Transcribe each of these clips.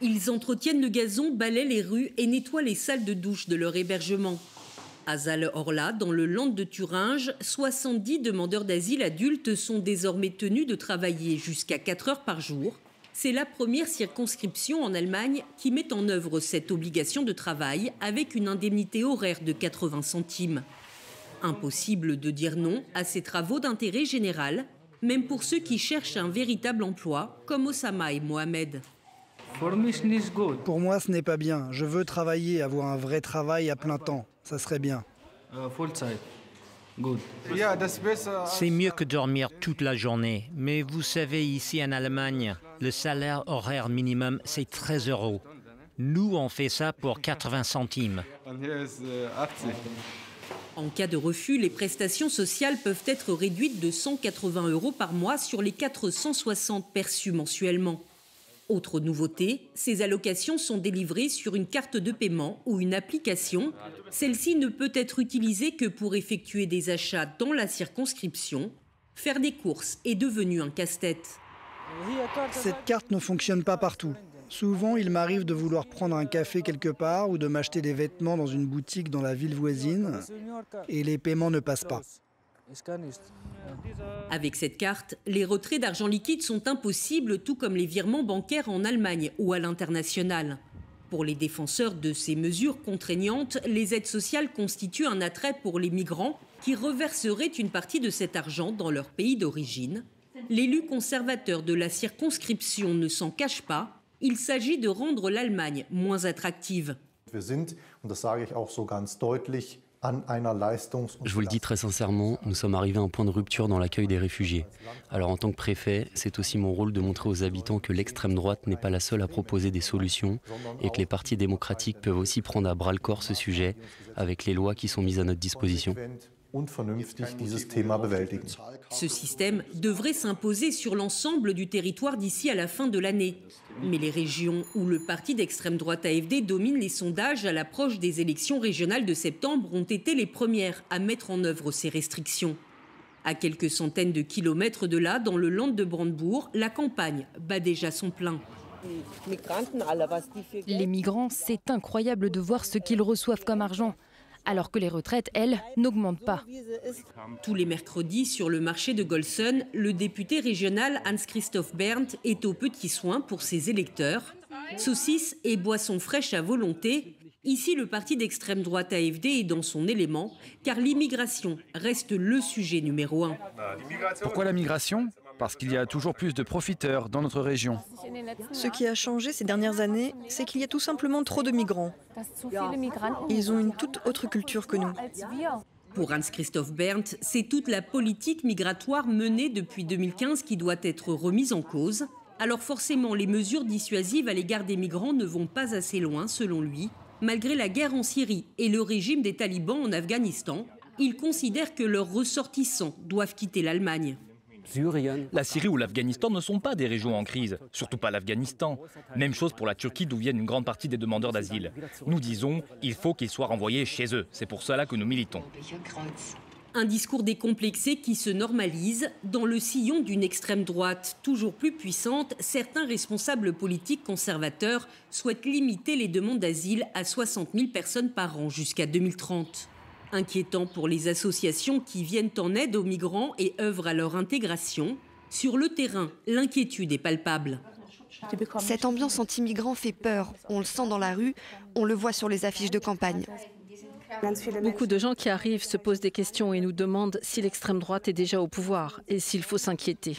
Ils entretiennent le gazon, balaient les rues et nettoient les salles de douche de leur hébergement. À Zale-Orla, dans le Land de Thuringe, 70 demandeurs d'asile adultes sont désormais tenus de travailler jusqu'à 4 heures par jour. C'est la première circonscription en Allemagne qui met en œuvre cette obligation de travail avec une indemnité horaire de 80 centimes. Impossible de dire non à ces travaux d'intérêt général, même pour ceux qui cherchent un véritable emploi, comme Osama et Mohamed. Pour moi, ce n'est pas bien. Je veux travailler, avoir un vrai travail à plein temps. Ça serait bien. C'est mieux que dormir toute la journée. Mais vous savez, ici en Allemagne, le salaire horaire minimum, c'est 13 €. Nous, on fait ça pour 80 centimes. En cas de refus, les prestations sociales peuvent être réduites de 180 € par mois sur les 460 perçues mensuellement. Autre nouveauté, ces allocations sont délivrées sur une carte de paiement ou une application. Celle-ci ne peut être utilisée que pour effectuer des achats dans la circonscription. Faire des courses est devenu un casse-tête. Cette carte ne fonctionne pas partout. Souvent, il m'arrive de vouloir prendre un café quelque part ou de m'acheter des vêtements dans une boutique dans la ville voisine et les paiements ne passent pas. Avec cette carte, les retraits d'argent liquide sont impossibles, tout comme les virements bancaires en Allemagne ou à l'international. Pour les défenseurs de ces mesures contraignantes, les aides sociales constituent un attrait pour les migrants qui reverseraient une partie de cet argent dans leur pays d'origine. L'élu conservateur de la circonscription ne s'en cache pas. Il s'agit de rendre l'Allemagne moins attractive. Je vous le dis très sincèrement, nous sommes arrivés à un point de rupture dans l'accueil des réfugiés. Alors en tant que préfet, c'est aussi mon rôle de montrer aux habitants que l'extrême droite n'est pas la seule à proposer des solutions et que les partis démocratiques peuvent aussi prendre à bras-le-corps ce sujet avec les lois qui sont mises à notre disposition. Ce système devrait s'imposer sur l'ensemble du territoire d'ici à la fin de l'année. Mais les régions où le parti d'extrême droite AfD domine les sondages à l'approche des élections régionales de septembre ont été les premières à mettre en œuvre ces restrictions. À quelques centaines de kilomètres de là, dans le Land de Brandebourg, la campagne bat déjà son plein. Les migrants, c'est incroyable de voir ce qu'ils reçoivent comme argent. Alors que les retraites, elles, n'augmentent pas. Tous les mercredis, sur le marché de Golsen, le député régional Hans-Christoph Berndt est aux petits soins pour ses électeurs. Saucisses et boissons fraîches à volonté. Ici, le parti d'extrême droite AfD est dans son élément, car l'immigration reste le sujet numéro 1. Pourquoi la migration ? Parce qu'il y a toujours plus de profiteurs dans notre région. Ce qui a changé ces dernières années, c'est qu'il y a tout simplement trop de migrants. Ils ont une toute autre culture que nous. Pour Hans-Christoph Berndt, c'est toute la politique migratoire menée depuis 2015 qui doit être remise en cause. Alors forcément, les mesures dissuasives à l'égard des migrants ne vont pas assez loin, selon lui. Malgré la guerre en Syrie et le régime des talibans en Afghanistan, il considère que leurs ressortissants doivent quitter l'Allemagne. La Syrie ou l'Afghanistan ne sont pas des régions en crise, surtout pas l'Afghanistan. Même chose pour la Turquie d'où viennent une grande partie des demandeurs d'asile. Nous disons, il faut qu'ils soient renvoyés chez eux. C'est pour cela que nous militons. Un discours décomplexé qui se normalise. Dans le sillon d'une extrême droite toujours plus puissante, certains responsables politiques conservateurs souhaitent limiter les demandes d'asile à 60 000 personnes par an jusqu'à 2030. Inquiétant pour les associations qui viennent en aide aux migrants et œuvrent à leur intégration. Sur le terrain, l'inquiétude est palpable. Cette ambiance anti-migrants fait peur. On le sent dans la rue, on le voit sur les affiches de campagne. Beaucoup de gens qui arrivent se posent des questions et nous demandent si l'extrême droite est déjà au pouvoir et s'il faut s'inquiéter.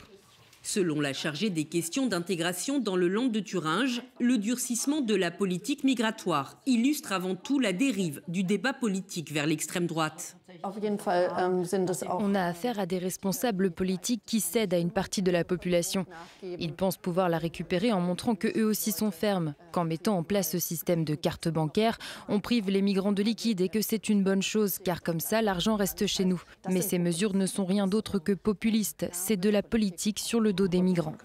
Selon la chargée des questions d'intégration dans le Land de Thuringe, le durcissement de la politique migratoire illustre avant tout la dérive du débat politique vers l'extrême droite. On a affaire à des responsables politiques qui cèdent à une partie de la population. Ils pensent pouvoir la récupérer en montrant qu'eux aussi sont fermes, qu'en mettant en place ce système de carte bancaire, on prive les migrants de liquide et que c'est une bonne chose, car comme ça, l'argent reste chez nous. Mais ces mesures ne sont rien d'autre que populistes. C'est de la politique sur le dos des migrants.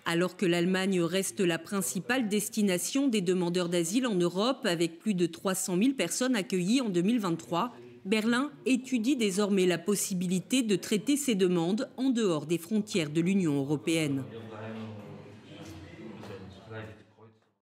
Alors que l'Allemagne reste la principale destination des demandeurs d'asile en Europe, avec plus de 300 000 personnes accueillies en 2023, Berlin étudie désormais la possibilité de traiter ces demandes en dehors des frontières de l'Union européenne.